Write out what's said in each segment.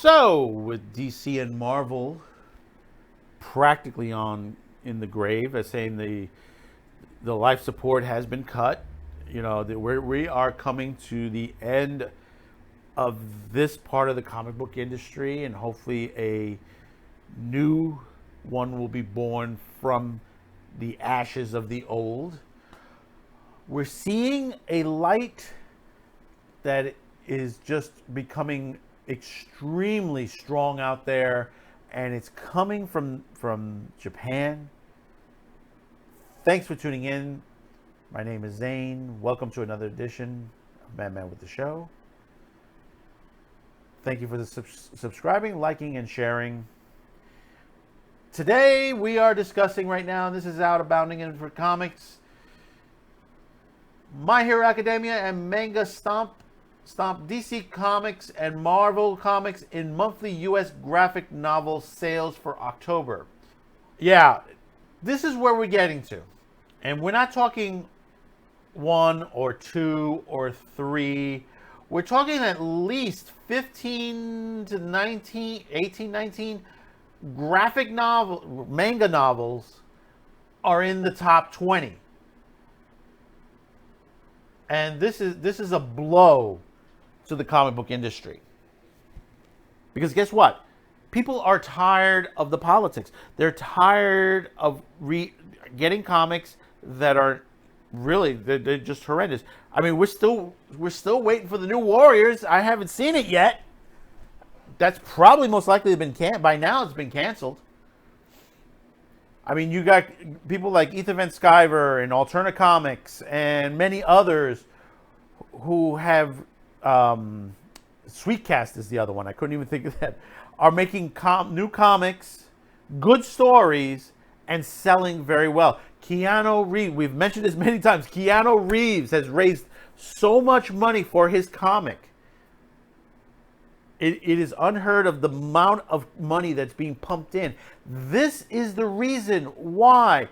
So, with DC and Marvel practically in the grave, as saying the life support has been cut, we are coming to the end of this part of the comic book industry, and hopefully a new one will be born from the ashes of the old. We're seeing a light that is just becoming extremely strong out there, and it's coming from Japan. Thanks for tuning in. My name is Zane. Welcome to another edition of Man with the Show. Thank you for the subscribing, liking, and sharing. Today we are discussing right now, and this is out abounding in for comics, My Hero Academia and Manga stomp DC Comics and Marvel Comics in monthly U.S. graphic novel sales for October. Yeah, this is where we're getting to. And we're not talking 1 or 2 or 3. We're talking at least 15 to 19, 18, 19 graphic novel, manga novels are in the top 20. And this is a blow to the comic book industry. Because guess what? People are tired of the politics. They're tired of getting comics that are really, they're just horrendous. I mean, we're still waiting for the new Warriors. I haven't seen it yet. That's probably most likely been by now. It's been canceled. I mean, you got people like Ethan Van Sciver and Alterna Comics and many others who have Sweetcast is the other one. I couldn't even think of that. Are making new comics, good stories, and selling very well. Keanu Reeves, we've mentioned this many times. Keanu Reeves has raised so much money for his comic. It is unheard of the amount of money that's being pumped in. This is the reason why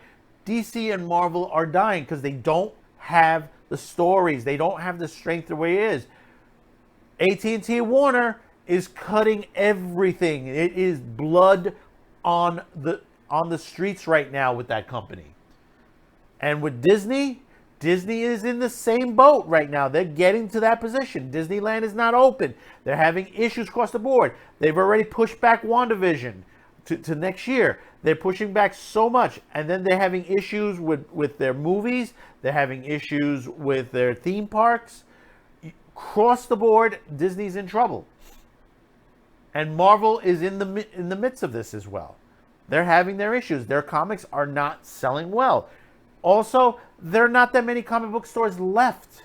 DC and Marvel are dying, because they don't have the stories. They don't have the strength the way it is. AT&T Warner is cutting everything. It is blood on the streets right now with that company. And with Disney is in the same boat right now. They're getting to that position. Disneyland is not open. They're having issues across the board. They've already pushed back WandaVision to next year. They're pushing back so much. And then they're having issues with their movies. They're having issues with their theme parks. Across the board, Disney's in trouble. And Marvel is in the midst of this as well. They're having their issues. Their comics are not selling well. Also, there are not that many comic book stores left.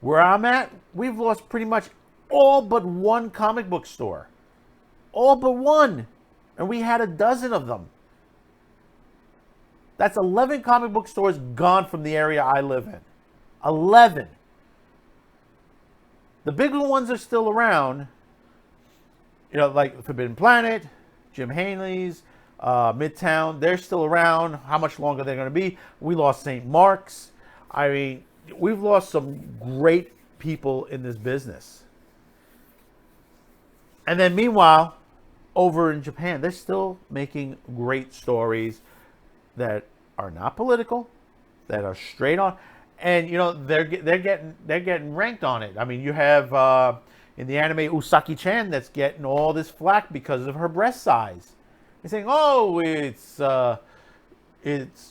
Where I'm at, we've lost pretty much all but one comic book store. All but one. And we had a dozen of them. That's 11 comic book stores gone from the area I live in. 11. The bigger ones are still around. Like Forbidden Planet, Jim Hanley's, Midtown, they're still around. How much longer they're going to be? We lost St. Mark's. I mean, we've lost some great people in this business. And then meanwhile, over in Japan, they're still making great stories that are not political, that are straight on, and they're getting ranked on it. I mean, you have in the anime Usagi-chan that's getting all this flack because of her breast size. They're saying, oh, it's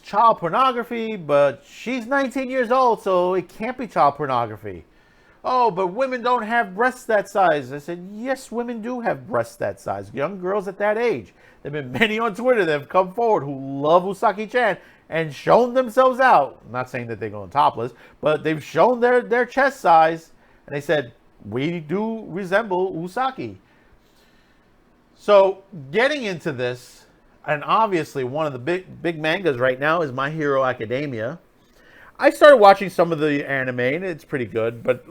child pornography, but she's 19 years old, so it can't be child pornography. Oh, but women don't have breasts that size. I said, yes, women do have breasts that size. Young girls at that age. There have been many on Twitter that have come forward who love Usagi-chan and shown themselves out. I'm not saying that they're going topless, but they've shown their chest size, and they said, we do resemble Usagi. So, getting into this, and obviously one of the big mangas right now is My Hero Academia. I started watching some of the anime, and it's pretty good, but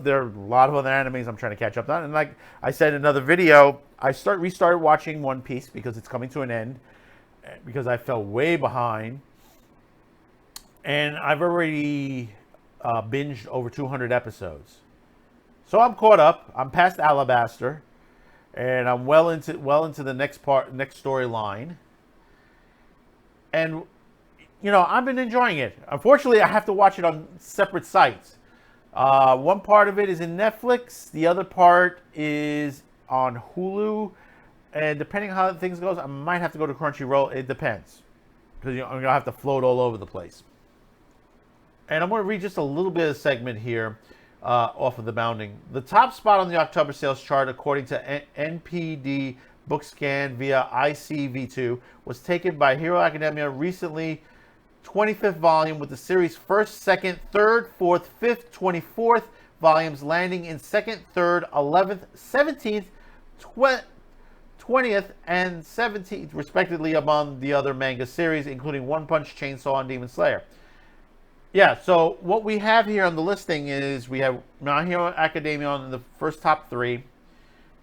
there are a lot of other animes I'm trying to catch up on. And like I said in another video, I restarted watching One Piece because it's coming to an end, because I fell way behind. And I've already binged over 200 episodes. So I'm caught up. I'm past Alabaster, and I'm well into the next storyline. And I've been enjoying it. Unfortunately, I have to watch it on separate sites. One part of it is in Netflix. The other part is on Hulu. And depending on how things goes, I might have to go to Crunchyroll. It depends, because I'm gonna have to float all over the place. And I'm going to read just a little bit of segment here off of the Bounding. The top spot on the October sales chart, according to NPD Bookscan via ICV2, was taken by Hero Academia recently, 25th volume, with the series' first, second, third, fourth, fifth, 24th volumes landing in second, third, 11th, 17th, 20th, and 17th, respectively, among the other manga series, including One Punch, Chainsaw, and Demon Slayer. Yeah, so what we have here on the listing is we have My Hero Academia on the first top 3,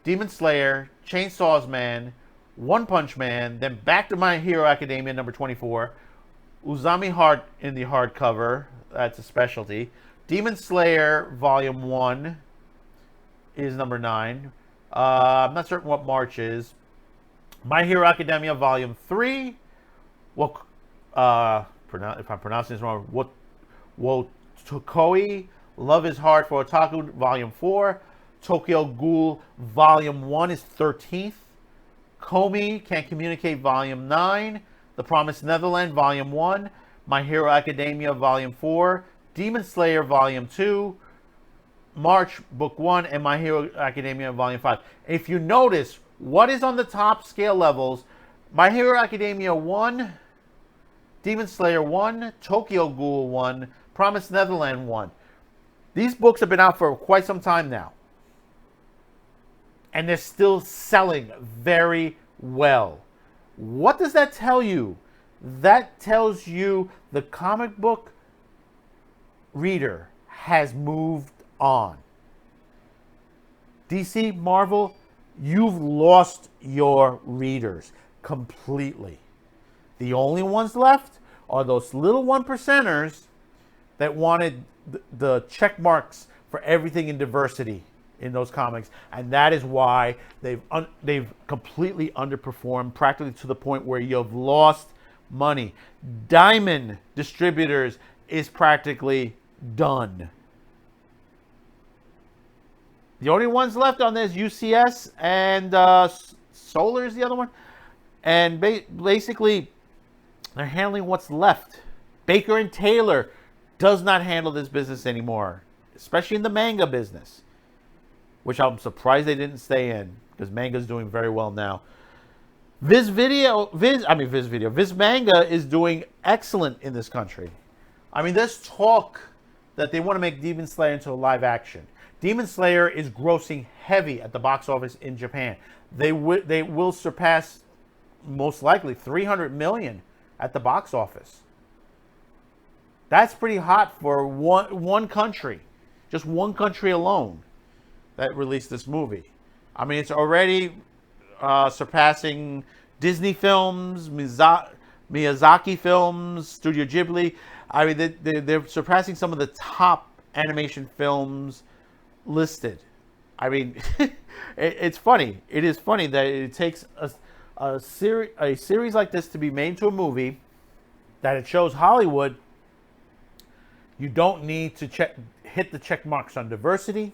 Demon Slayer, Chainsaw Man, One Punch Man, then back to My Hero Academia, number 24, Uzami Heart in the hardcover, that's a specialty, Demon Slayer Volume 1 is number 9, I'm not certain what March is, My Hero Academia Volume 3, well, if I'm pronouncing this wrong, Wotokoi, Love is Hard for Otaku, Volume 4. Tokyo Ghoul, Volume 1 is 13th. Komi, Can't Communicate, Volume 9. The Promised Neverland, Volume 1. My Hero Academia, Volume 4. Demon Slayer, Volume 2. March, Book 1. And My Hero Academia, Volume 5. If you notice, what is on the top scale levels? My Hero Academia 1. Demon Slayer 1, Tokyo Ghoul 1, Promised Neverland 1. These books have been out for quite some time now. And they're still selling very well. What does that tell you? That tells you the comic book reader has moved on. DC, Marvel, you've lost your readers completely. The only ones left are those little 1%ers that wanted the check marks for everything in diversity in those comics, and that is why they've completely underperformed, practically to the point where you've lost money. Diamond Distributors is practically done. The only ones left on this, UCS and Solar is the other one, and basically they're handling what's left. Baker and Taylor does not handle this business anymore, especially in the manga business, which I'm surprised they didn't stay in, because manga's doing very well now. Viz Manga is doing excellent in this country. I mean, there's talk that they want to make Demon Slayer into a live action. Demon Slayer is grossing heavy at the box office in Japan. They will surpass, most likely, 300 million at the box office. That's pretty hot for one country, just one country alone that released this movie. I mean, it's already surpassing Disney films, Miyazaki films, Studio Ghibli. I mean, they're surpassing some of the top animation films listed. I mean, it's funny. It is funny that it takes a series like this to be made into a movie, that it shows Hollywood you don't need to hit the check marks on diversity.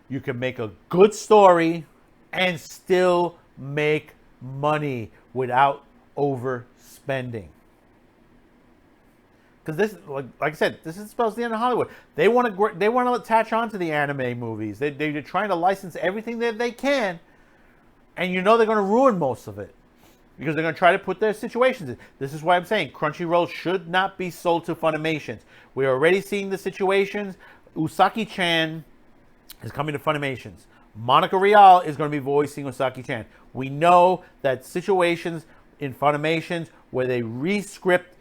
You can make a good story and still make money without overspending. Because this, like I said, this is supposed to be in Hollywood. They want to attach on to the anime movies. They're trying to license everything that they can, and they're going to ruin most of it, because they're going to try to put their situations in. This is why I'm saying Crunchyroll should not be sold to Funimations. We're already seeing the situations. Usaki-chan is coming to Funimations. Monica Rial is going to be voicing Usaki-chan. We know that situations in Funimations where they re-script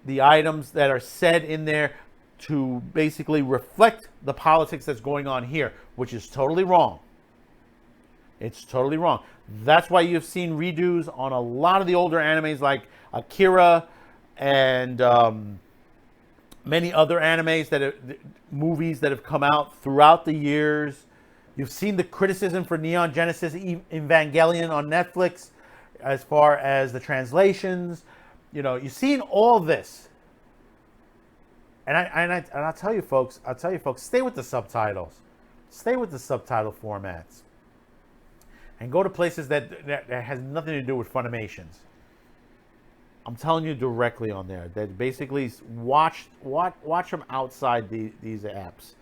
the items that are said in there to basically reflect the politics that's going on here, which is totally wrong. It's totally wrong. That's why you've seen redos on a lot of the older animes like Akira and many other animes movies that have come out throughout the years. You've seen the criticism for Neon Genesis Evangelion on Netflix as far as the translations. You know, you've seen all this. And I'll tell you folks, stay with the subtitles. Stay with the subtitle formats. And go to places that has nothing to do with Funimations. I'm telling you directly on there. That basically watch them outside these apps.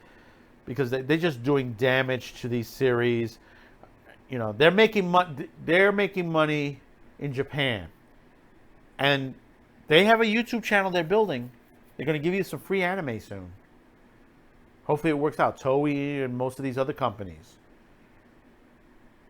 Because they're just doing damage to these series. You know, they're making money in Japan. And they have a YouTube channel they're building. They're going to give you some free anime soon. Hopefully it works out. Toei and most of these other companies.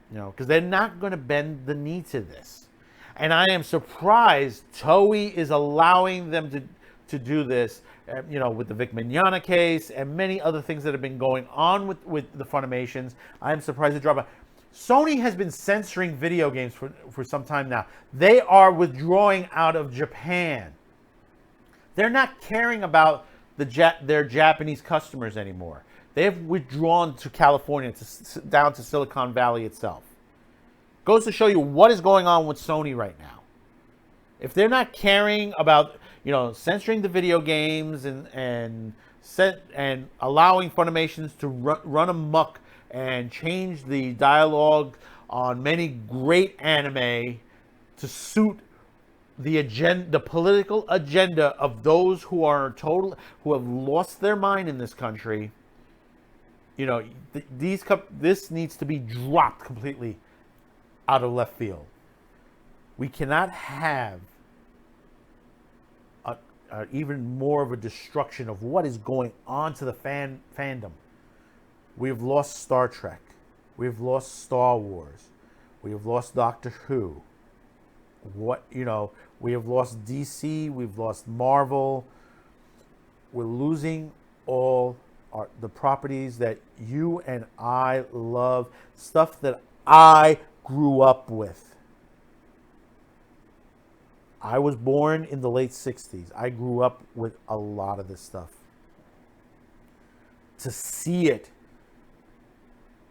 You know, because they're not going to bend the knee to this. And I am surprised Toei is allowing them to do this. You know, with the Vic Mignogna case and many other things that have been going on with the Funimations. I am surprised to drop it. Sony has been censoring video games for some time now. They are withdrawing out of Japan. They're not caring about their Japanese customers anymore. They have withdrawn to California, down to Silicon Valley itself. Goes to show you what is going on with Sony right now. If they're not caring about, you know, censoring the video games and allowing Funimations to run amok and change the dialogue on many great anime to suit the political agenda of those who have lost their mind in this country, you know, this needs to be dropped completely out of left field. We cannot have even more of a destruction of what is going on to the fandom. We have lost Star Trek. We have lost Star Wars. We have lost Doctor Who. We have lost DC. We've lost Marvel. We're losing all the properties that you and I love. Stuff that I grew up with. I was born in the late 60s. I grew up with a lot of this stuff. To see it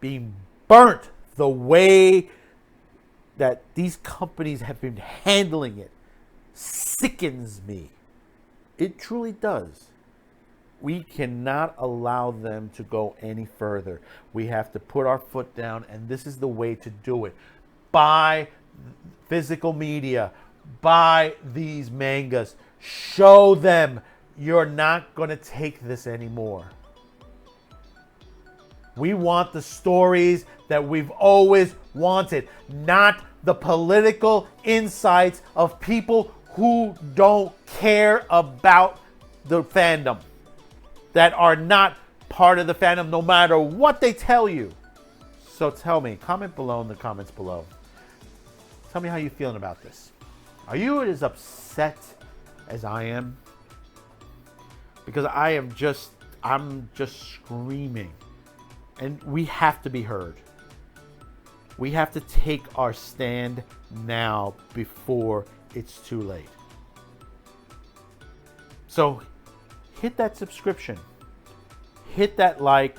being burnt the way that these companies have been handling it sickens me. It truly does. We cannot allow them to go any further. We have to put our foot down, and this is the way to do it. Buy physical media. Buy these mangas. Show them you're not going to take this anymore. We want the stories that we've always wanted, not the political insights of people who don't care about the fandom, that are not part of the fandom no matter what they tell you. So tell me, comment below in the comments below. Tell me how you're feeling about this. Are you as upset as I am? Because I'm just screaming. And we have to be heard. We have to take our stand now before it's too late. So hit that subscription. Hit that like.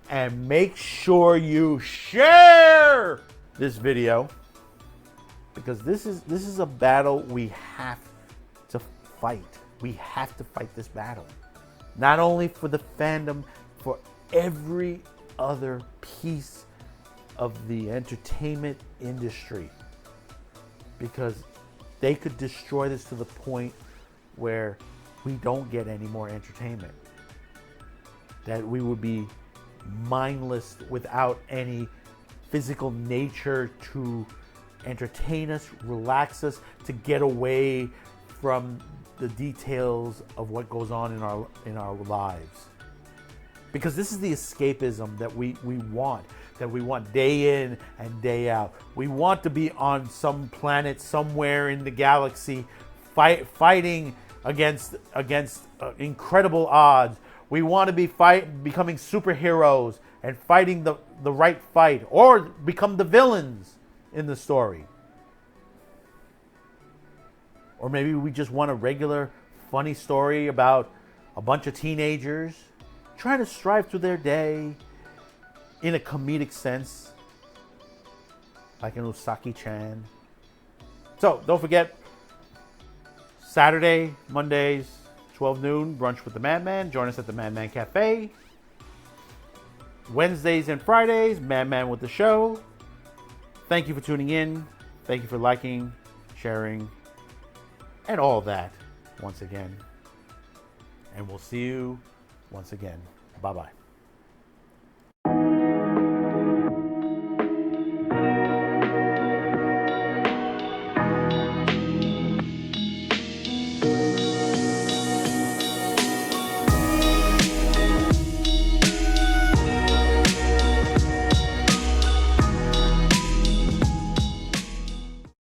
And make sure you share this video. Because this is a battle we have to fight. We have to fight this battle. Not only for the fandom, for every other piece of the entertainment industry. Because they could destroy this to the point where we don't get any more entertainment. That we would be mindless without any physical nature to entertain us, relax us, to get away from the details of what goes on in our lives. Because this is the escapism that we want day in and day out. We want to be on some planet somewhere in the galaxy fighting against incredible odds. We want to be becoming superheroes and fighting the right fight, or become the villains in the story. Or maybe we just want a regular funny story about a bunch of teenagers trying to strive through their day in a comedic sense, like an Usaki-chan. So don't forget, Saturday, Mondays, 12 noon, brunch with the Madman. Join us at the Madman Cafe. Wednesdays and Fridays, Madman with the show. Thank you for tuning in. Thank you for liking, sharing, and all of that once again. And we'll see you once again. Bye-bye.